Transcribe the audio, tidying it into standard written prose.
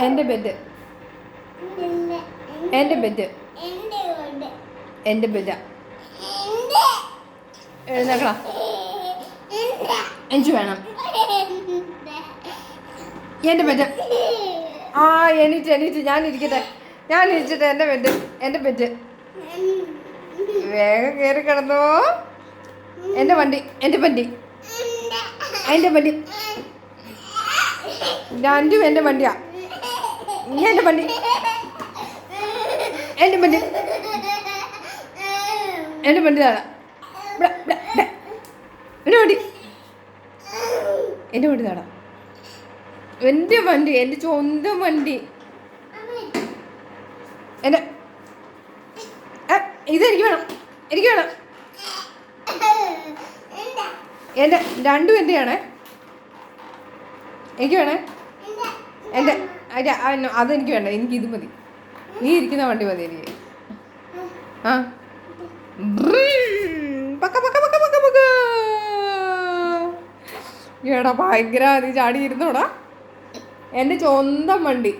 എൻ്റെ ബെഡ്. എൻ്റെ ബെഡ്. എൻ്റെ ബെഡാ. എഴുന്നേക്കണം. എനിക്ക് വേണം. എൻ്റെ ബെഡ്. ആ എണീറ്റ് ഞാനിരിക്കട്ടെ. എൻ്റെ ബെഡ്. എൻ്റെ ബെഡ്. വേഗം കയറി കിടന്നോ. എൻ്റെ വണ്ടി. എൻ്റെ വണ്ടി. എൻ്റെ വണ്ടി. രണ്ടും എൻ്റെ വണ്ടിയാ. എൻ്റെ വണ്ടി. എൻ്റെ വണ്ടി. എൻ്റെ വണ്ടി താടാ. എൻ്റെ വണ്ടി. എൻ്റെ വണ്ടി താടാ. എൻ്റെ വണ്ടി. എൻ്റെ സ്വന്തം വണ്ടി. എൻ്റെ ഇതെനിക്ക് വേണം. എനിക്ക് വേണം. എൻ്റെ രണ്ടും എൻ്റെയാണേ. എനിക്ക് വേണേ. എൻ്റെ അതെനിക്ക് വേണ്ട. എനിക്കിത് മതി. നീ ഇരിക്കുന്ന വണ്ടി മതി എനിക്ക്. ആ പക്ക പക്ക പക്ക പക്ക പക്ക. എടാ ഭയങ്കര നീ ചാടി ഇരുന്നോടാ. എൻ്റെ സ്വന്തം വണ്ടി.